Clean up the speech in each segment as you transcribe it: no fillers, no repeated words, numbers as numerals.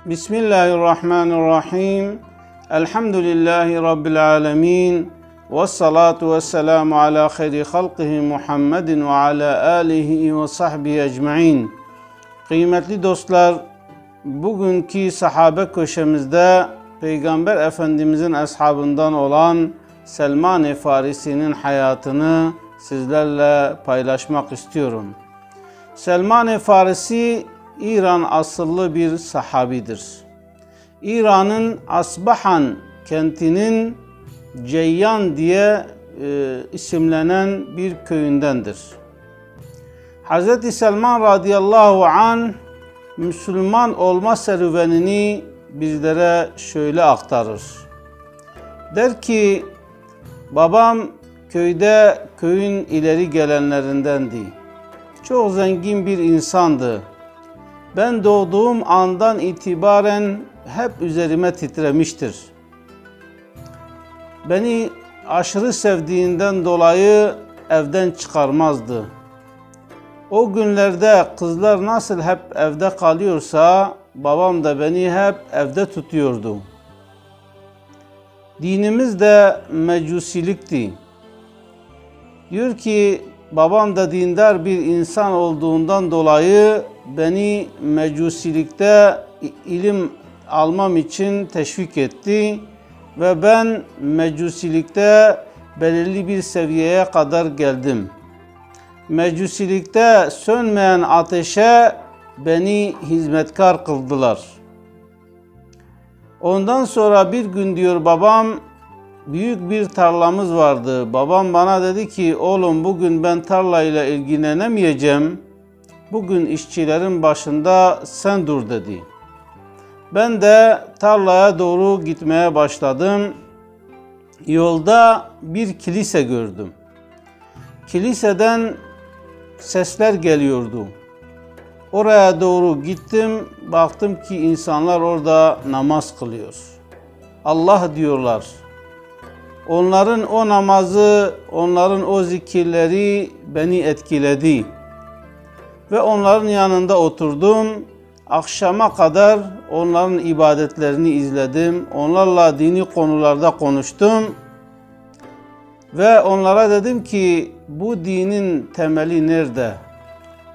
Bismillahirrahmanirrahim. Elhamdülillahi Rabbil alemin. Vessalatu vesselamu ala khayri halqihi Muhammedin ve ala alihi ve sahbihi ecma'in. Kıymetli dostlar, bugünkü sahabe köşemizde Peygamber Efendimizin ashabından olan Selman-ı Farisi'nin hayatını sizlerle paylaşmak istiyorum. Selman-ı Farisi İran asıllı bir sahabidir. İran'ın Asbahan kentinin Ceyyan diye isimlenen bir köyündendir. Hz. Selman radıyallahu anh Müslüman olma serüvenini bizlere şöyle aktarır. Der ki, babam köyün ileri gelenlerindendi. Çok zengin bir insandı. Ben doğduğum andan itibaren hep üzerime titremiştir. Beni aşırı sevdiğinden dolayı evden çıkarmazdı. O günlerde kızlar nasıl hep evde kalıyorsa, babam da beni hep evde tutuyordu. Dinimiz de mecusilikti. Diyor ki, babam da dindar bir insan olduğundan dolayı beni mecusilikte ilim almam için teşvik etti ve ben mecusilikte belirli bir seviyeye kadar geldim. Mecusilikte sönmeyen ateşe beni hizmetkar kıldılar. Ondan sonra bir gün diyor babam, büyük bir tarlamız vardı. Babam bana dedi ki, oğlum bugün ben tarlayla ilgilenemeyeceğim. Bugün işçilerin başında sen dur dedi. Ben de tarlaya doğru gitmeye başladım. Yolda bir kilise gördüm. Kiliseden sesler geliyordu. Oraya doğru gittim. Baktım ki insanlar orada namaz kılıyor. Allah diyorlar. Onların o namazı, onların o zikirleri beni etkiledi. Ve onların yanında oturdum. Akşama kadar onların ibadetlerini izledim. Onlarla dini konularda konuştum. Ve onlara dedim ki, bu dinin temeli nerede?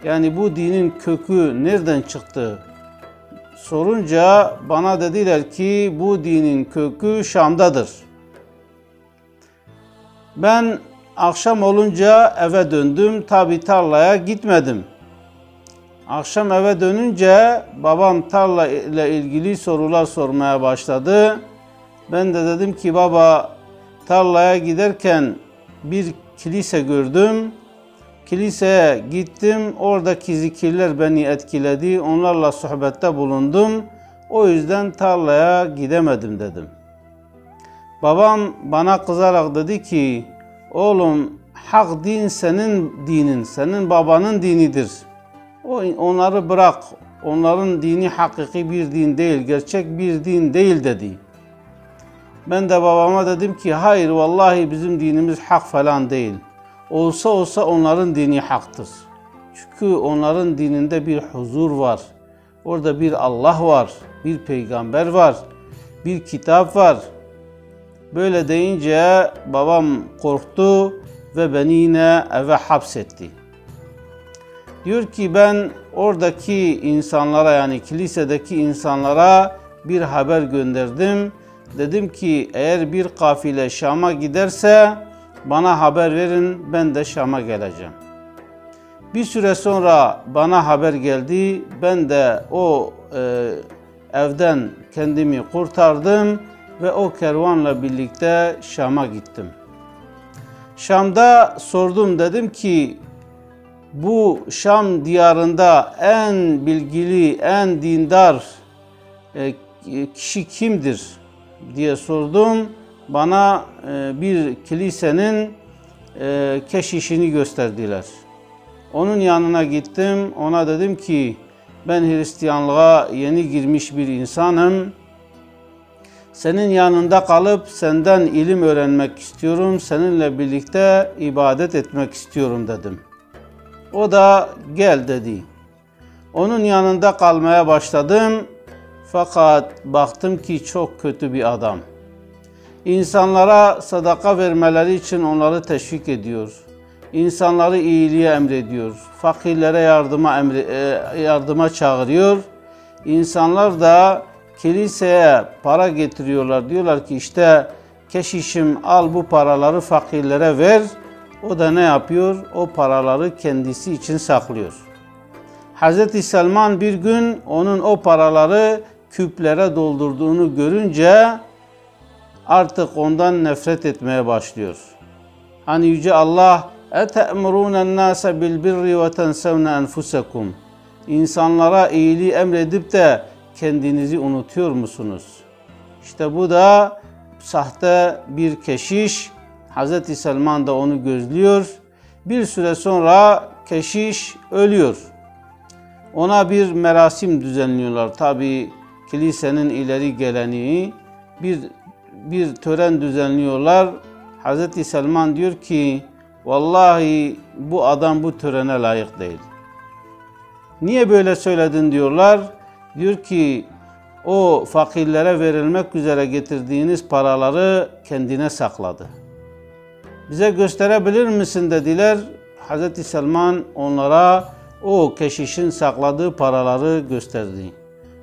Yani bu dinin kökü nereden çıktı? Sorunca bana dediler ki, bu dinin kökü Şam'dadır. Ben akşam olunca eve döndüm. Tabi tarlaya gitmedim. Akşam eve dönünce babam tarla ile ilgili sorular sormaya başladı. Ben de dedim ki, baba tarlaya giderken bir kilise gördüm. Kiliseye gittim. Oradaki zikirler beni etkiledi. Onlarla sohbette bulundum. O yüzden tarlaya gidemedim dedim. Babam bana kızarak dedi ki, oğlum hak din senin dinin, senin babanın dinidir. Onları bırak, onların dini hakiki bir din değil, gerçek bir din değil dedi. Ben de babama dedim ki, hayır vallahi bizim dinimiz hak falan değil. Olsa onların dini haktır. Çünkü onların dininde bir huzur var. Orada bir Allah var, bir peygamber var, bir kitap var. Böyle deyince babam korktu ve beni yine eve hapsetti. Diyor ki, ben oradaki insanlara, yani kilisedeki insanlara bir haber gönderdim. Dedim ki, eğer bir kafile Şam'a giderse bana haber verin, ben de Şam'a geleceğim. Bir süre sonra bana haber geldi. Ben de o evden kendimi kurtardım ve o kervanla birlikte Şam'a gittim. Şam'da sordum, dedim ki, bu Şam diyarında en bilgili, en dindar kişi kimdir diye sordum. Bana bir kilisenin keşişini gösterdiler. Onun yanına gittim. Ona dedim ki, ben Hristiyanlığa yeni girmiş bir insanım. Senin yanında kalıp senden ilim öğrenmek istiyorum. Seninle birlikte ibadet etmek istiyorum dedim. O da gel dedi. Onun yanında kalmaya başladım. Fakat baktım ki çok kötü bir adam. İnsanlara sadaka vermeleri için onları teşvik ediyor. İnsanları iyiliğe emrediyor. Fakirlere yardıma çağırıyor. İnsanlar da kiliseye para getiriyorlar. Diyorlar ki işte keşişim al bu paraları fakirlere ver. O da ne yapıyor? O paraları kendisi için saklıyor. Hz. Selman bir gün onun o paraları küplere doldurduğunu görünce artık ondan nefret etmeye başlıyor. Hani Yüce Allah اَتَأْمُرُونَ النَّاسَ بِالْبِرِّ وَتَنْسَوْنَ أَنْفُسَكُمْ İnsanlara iyiliği emredip de kendinizi unutuyor musunuz? İşte bu da sahte bir keşiş. Hz. Selman da onu gözlüyor. Bir süre sonra keşiş ölüyor. Ona bir merasim düzenliyorlar. Tabi kilisenin ileri geleni bir tören düzenliyorlar. Hz. Selman diyor ki vallahi bu adam bu törene layık değil. Niye böyle söyledin diyorlar. Diyor ki o fakirlere verilmek üzere getirdiğiniz paraları kendine sakladı. Bize gösterebilir misin dediler. Hz. Selman onlara o keşişin sakladığı paraları gösterdi.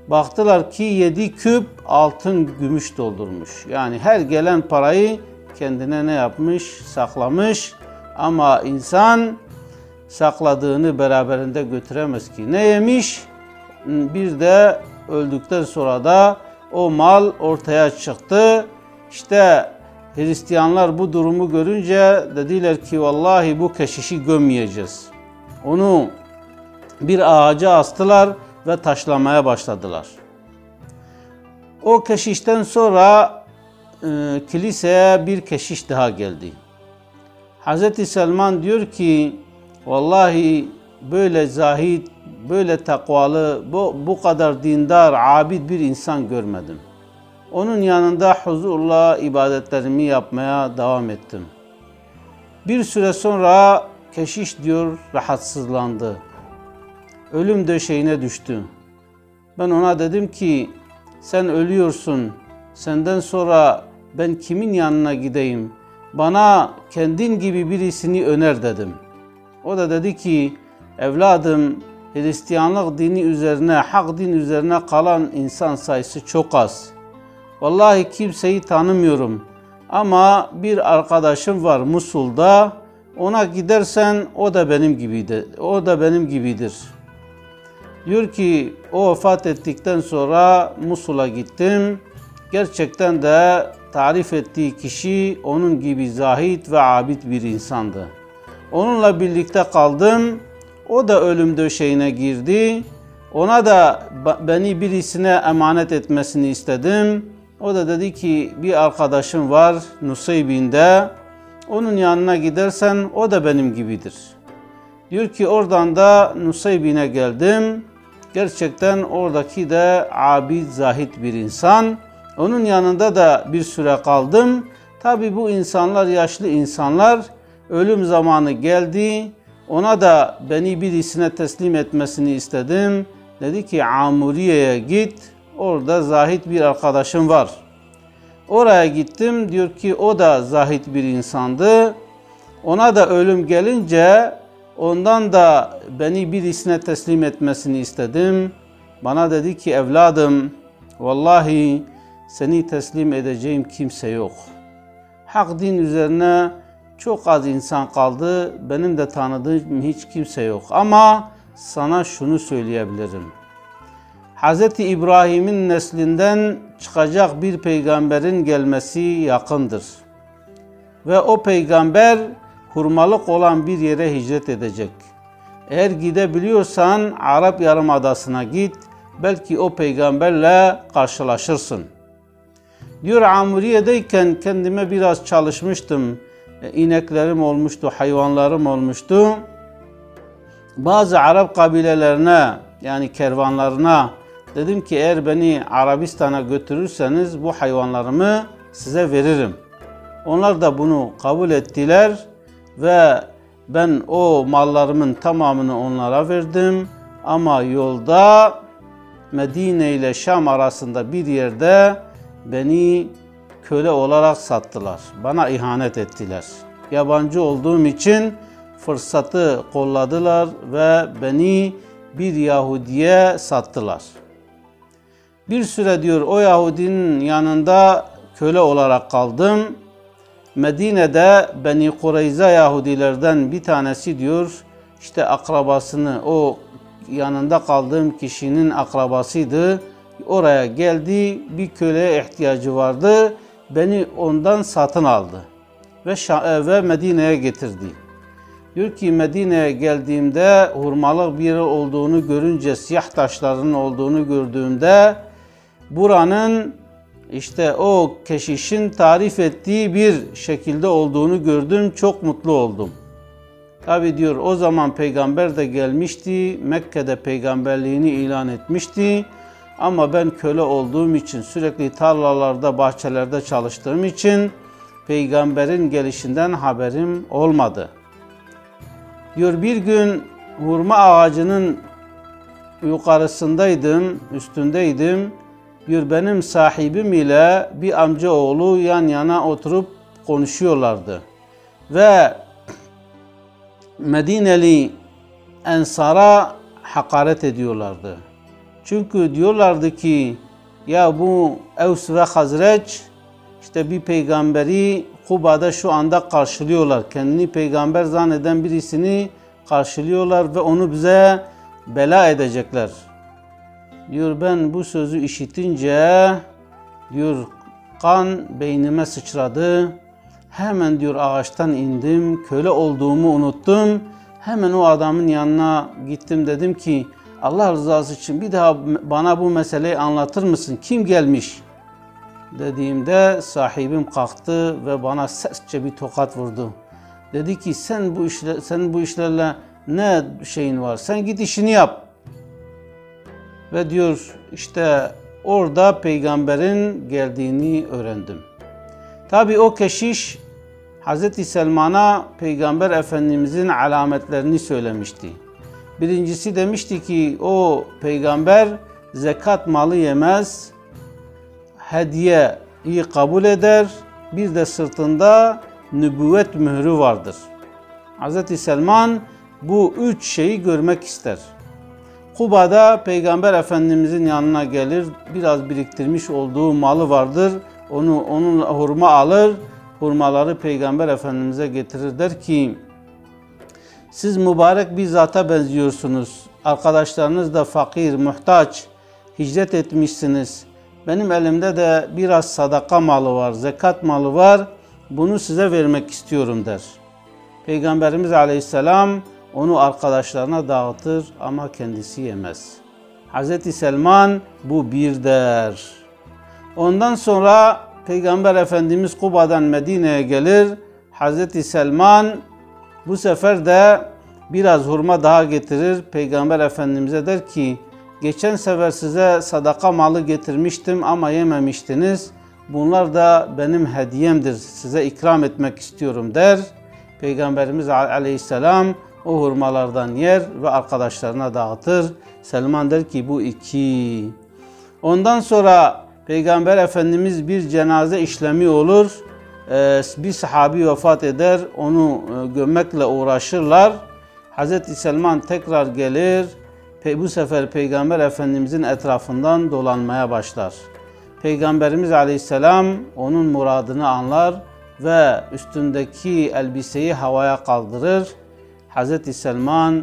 Baktılar ki 7 küp altın gümüş doldurmuş. Yani her gelen parayı kendine ne yapmış? Saklamış. Ama insan sakladığını beraberinde götüremez ki. Ne yemiş? Bir de öldükten sonra da o mal ortaya çıktı. İşte Hristiyanlar bu durumu görünce dediler ki vallahi bu keşişi gömmeyeceğiz. Onu bir ağaca astılar ve taşlamaya başladılar. O keşişten sonra kiliseye bir keşiş daha geldi. Hz. Selman diyor ki vallahi böyle zahid, böyle takvalı, bu kadar dindar, abid bir insan görmedim. Onun yanında huzurla ibadetlerimi yapmaya devam ettim. Bir süre sonra keşiş diyor rahatsızlandı. Ölüm döşeğine düştü. Ben ona dedim ki sen ölüyorsun. Senden sonra ben kimin yanına gideyim? Bana kendin gibi birisini öner dedim. O da dedi ki evladım Hristiyanlık dini üzerine, hak din üzerine kalan insan sayısı çok az. Vallahi kimseyi tanımıyorum. Ama bir arkadaşım var Musul'da. Ona gidersen o da benim gibidir. Diyor ki o vefat ettikten sonra Musul'a gittim. Gerçekten de tarif ettiği kişi onun gibi zahid ve abid bir insandı. Onunla birlikte kaldım. O da ölüm döşeğine girdi. Ona da beni birisine emanet etmesini istedim. O da dedi ki bir arkadaşım var Nusaybin'de. Onun yanına gidersen o da benim gibidir. Diyor ki oradan da Nusaybin'e geldim. Gerçekten oradaki de abid, zahid bir insan. Onun yanında da bir süre kaldım. Tabi bu insanlar yaşlı insanlar. Ölüm zamanı geldi. Ona da beni birisine teslim etmesini istedim. Dedi ki Amuriye'ye git. Orada zahid bir arkadaşım var. Oraya gittim. Diyor ki o da zahid bir insandı. Ona da ölüm gelince ondan da beni birisine teslim etmesini istedim. Bana dedi ki evladım vallahi seni teslim edeceğim kimse yok. Hak din üzerine çok az insan kaldı. Benim de tanıdığım hiç kimse yok. Ama sana şunu söyleyebilirim. Hz. İbrahim'in neslinden çıkacak bir peygamberin gelmesi yakındır. Ve o peygamber hurmalık olan bir yere hicret edecek. Eğer gidebiliyorsan Arap Yarımadası'na git. Belki o peygamberle karşılaşırsın. Diyor Amuriye'deyken kendime biraz çalışmıştım. İneklerim olmuştu, hayvanlarım olmuştu. Bazı Arap kabilelerine yani kervanlarına dedim ki eğer beni Arabistan'a götürürseniz bu hayvanlarımı size veririm. Onlar da bunu kabul ettiler ve ben o mallarımın tamamını onlara verdim. Ama yolda Medine ile Şam arasında bir yerde beni köle olarak sattılar. Bana ihanet ettiler. Yabancı olduğum için fırsatı kolladılar ve beni bir Yahudi'ye sattılar. Bir süre diyor o Yahudinin yanında köle olarak kaldım. Medine'de Beni Kureyza Yahudilerden bir tanesi diyor işte akrabasını, o yanında kaldığım kişinin akrabasıydı. Oraya geldi, bir köleye ihtiyacı vardı. Beni ondan satın aldı ve Medine'ye getirdi. Diyor ki Medine'ye geldiğimde hurmalık bir yer olduğunu görünce, siyah taşların olduğunu gördüğümde buranın işte o keşişin tarif ettiği bir şekilde olduğunu gördüm. Çok mutlu oldum. Tabi diyor o zaman peygamber de gelmişti. Mekke'de peygamberliğini ilan etmişti. Ama ben köle olduğum için, sürekli tarlalarda, bahçelerde çalıştığım için peygamberin gelişinden haberim olmadı. Diyor bir gün hurma ağacının yukarısındaydım, üstündeydim. Diyor benim sahibim ile bir amcaoğlu yan yana oturup konuşuyorlardı. Ve Medineli Ensar'a hakaret ediyorlardı. Çünkü diyorlardı ki ya bu Evs ve Hazreç işte bir peygamberi Kuba'da şu anda karşılıyorlar. Kendini peygamber zanneden birisini karşılıyorlar ve onu bize bela edecekler. Diyor ben bu sözü işitince diyor kan beynime sıçradı. Hemen diyor ağaçtan indim. Köle olduğumu unuttum. Hemen o adamın yanına gittim. Dedim ki Allah rızası için bir daha bana bu meseleyi anlatır mısın? Kim gelmiş? Dediğimde sahibim kalktı ve bana sertçe bir tokat vurdu. Dedi ki senin bu işlerle ne şeyin var? Sen git işini yap. Ve diyor işte orada peygamberin geldiğini öğrendim. Tabi o keşiş Hz. Selman'a Peygamber Efendimizin alametlerini söylemişti. Birincisi demişti ki o peygamber zekat malı yemez, hediyeyi kabul eder, bir de sırtında nübüvvet mührü vardır. Hz. Selman bu üç şeyi görmek ister. Kuba'da Peygamber Efendimizin yanına gelir, biraz biriktirmiş olduğu malı vardır, onunla hurma alır, hurmaları Peygamber Efendimiz'e getirir, der ki siz mübarek bir zata benziyorsunuz, arkadaşlarınız da fakir, muhtaç, hicret etmişsiniz, benim elimde de biraz sadaka malı var, zekat malı var, bunu size vermek istiyorum der. Peygamberimiz Aleyhisselam onu arkadaşlarına dağıtır ama kendisi yemez. Hz. Selman bu bir der. Ondan sonra Peygamber Efendimiz Kuba'dan Medine'ye gelir. Hz. Selman bu sefer de biraz hurma daha getirir. Peygamber Efendimiz'e der ki geçen sefer size sadaka malı getirmiştim ama yememiştiniz. Bunlar da benim hediyemdir. Size ikram etmek istiyorum der. Peygamberimiz Aleyhisselam o hurmalardan yer ve arkadaşlarına dağıtır. Selman der ki bu iki. Ondan sonra Peygamber Efendimiz bir cenaze işlemi olur. Bir sahabi vefat eder. Onu gömmekle uğraşırlar. Hz. Selman tekrar gelir. Bu sefer Peygamber Efendimizin etrafından dolanmaya başlar. Peygamberimiz Aleyhisselam onun muradını anlar ve üstündeki elbiseyi havaya kaldırır. Hz. Selman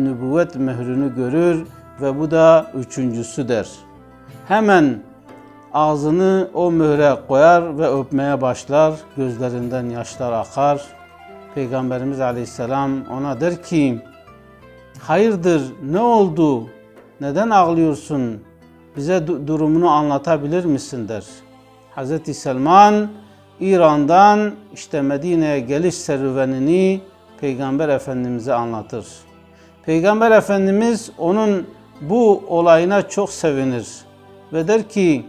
nübüvvet mührünü görür ve bu da üçüncüsüdür. Hemen ağzını o mühre koyar ve öpmeye başlar. Gözlerinden yaşlar akar. Peygamberimiz Aleyhisselam ona der ki hayırdır, ne oldu, neden ağlıyorsun, bize durumunu anlatabilir misin der. Hz. Selman İran'dan işte Medine'ye geliş serüvenini Peygamber Efendimiz'e anlatır. Peygamber Efendimiz onun bu olayına çok sevinir ve der ki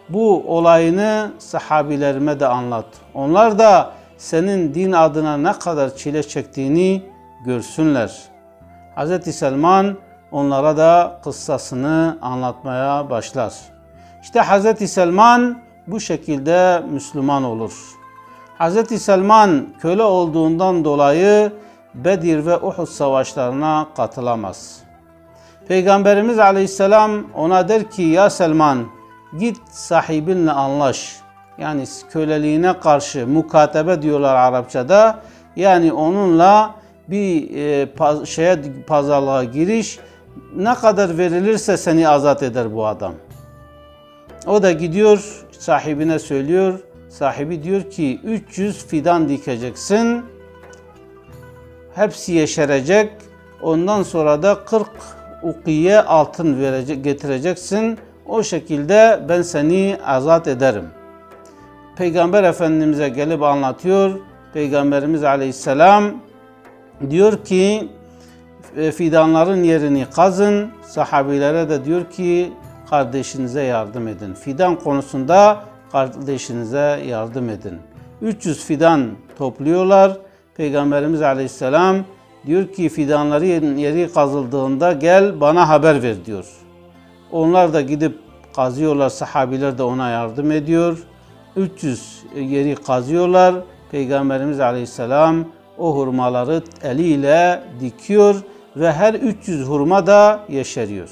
bu olayını sahabilerime de anlat. Onlar da senin din adına ne kadar çile çektiğini görsünler. Hz. Selman onlara da kıssasını anlatmaya başlar. İşte Hz. Selman bu şekilde Müslüman olur. Hz. Selman köle olduğundan dolayı Bedir ve Uhud savaşlarına katılamaz. Peygamberimiz Aleyhisselam ona der ki ya Selman git sahibinle anlaş. Yani köleliğine karşı mukatebe diyorlar Arapçada. Yani onunla bir pazarlığa giriş, ne kadar verilirse seni azat eder bu adam. O da gidiyor sahibine söylüyor. Sahibi diyor ki 300 fidan dikeceksin. Hepsi yeşerecek. Ondan sonra da 40 ukiye altın getireceksin. O şekilde ben seni azat ederim. Peygamber Efendimiz'e gelip anlatıyor. Peygamberimiz Aleyhisselam diyor ki fidanların yerini kazın. Sahabilere de diyor ki kardeşinize yardım edin. Fidan konusunda kardeşinize yardım edin. 300 fidan topluyorlar. Peygamberimiz Aleyhisselam diyor ki fidanların yeri kazıldığında gel bana haber ver diyor. Onlar da gidip kazıyorlar. Sahabiler de ona yardım ediyor. 300 yeri kazıyorlar. Peygamberimiz Aleyhisselam o hurmaları eliyle dikiyor ve her 300 hurma da yeşeriyor.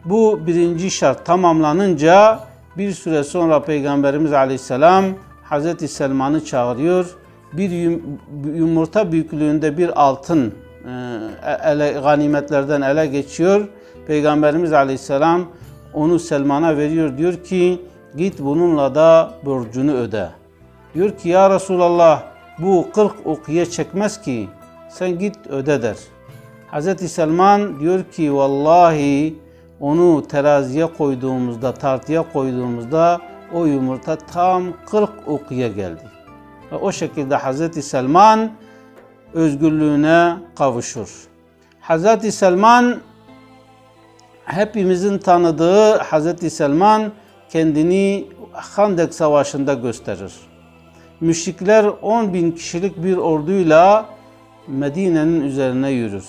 Bu birinci şart tamamlanınca bir süre sonra Peygamberimiz Aleyhisselam Hz. Selman'ı çağırıyor. Bir yumurta büyüklüğünde bir altın ganimetlerden ele geçiyor. Peygamberimiz Aleyhisselam onu Selman'a veriyor. Diyor ki git bununla da borcunu öde. Diyor ki ya Resulallah bu 40 ukiye çekmez ki sen git öde der. Hz. Selman diyor ki vallahi onu teraziye koyduğumuzda, tartıya koyduğumuzda o yumurta tam 40 ukiye geldi. Ve o şekilde Hz. Selman özgürlüğüne kavuşur. Hz. Selman hepimizin tanıdığı Hz. Selman kendini Handek Savaşı'nda gösterir. Müşrikler 10.000 kişilik bir orduyla Medine'nin üzerine yürür.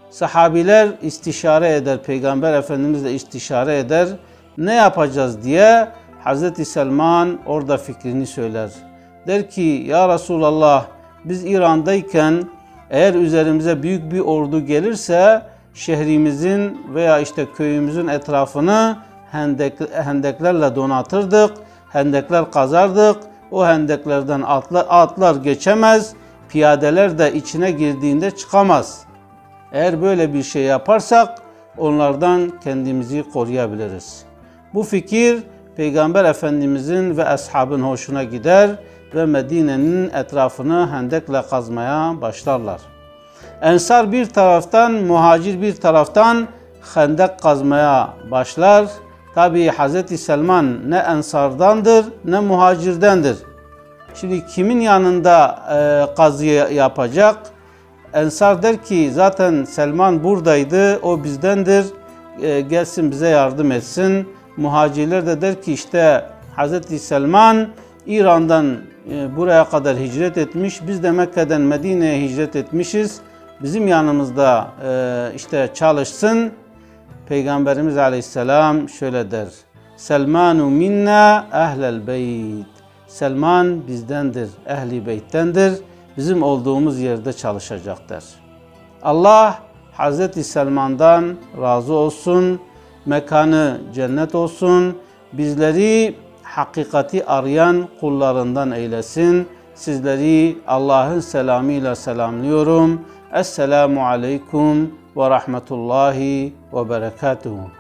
Sahabiler istişare eder, Peygamber Efendimiz de istişare eder. Ne yapacağız diye Hz. Selman orada fikrini söyler. Der ki ya Resulallah biz İran'dayken eğer üzerimize büyük bir ordu gelirse şehrimizin veya işte köyümüzün etrafını hendeklerle donatırdık. Hendekler kazardık. O hendeklerden atlar geçemez. Piyadeler de içine girdiğinde çıkamaz. Eğer böyle bir şey yaparsak onlardan kendimizi koruyabiliriz. Bu fikir Peygamber Efendimizin ve ashabın hoşuna gider ve Medine'nin etrafını hendekle kazmaya başlarlar. Ensar bir taraftan, muhacir bir taraftan hendek kazmaya başlar. Tabi Hz. Selman ne ensardandır ne muhacirdendir. Şimdi kimin yanında kazı yapacak? Ensar der ki zaten Selman buradaydı, o bizdendir, gelsin bize yardım etsin. Muhacirler de der ki işte Hz. Selman İran'dan buraya kadar hicret etmiş, biz de Mekke'den Medine'ye hicret etmişiz. Bizim yanımızda işte çalışsın. Peygamberimiz Aleyhisselam şöyle der. Selmanu minna ehlel beyt. Selman bizdendir, ehli beyttendir. Bizim olduğumuz yerde çalışacak der. Allah Hz. Selman'dan razı olsun. Mekanı cennet olsun. Bizleri hakikati arayan kullarından eylesin. Sizleri Allah'ın selamıyla selamlıyorum. Esselamu aleyküm ve rahmetullahi ve berekatuhu.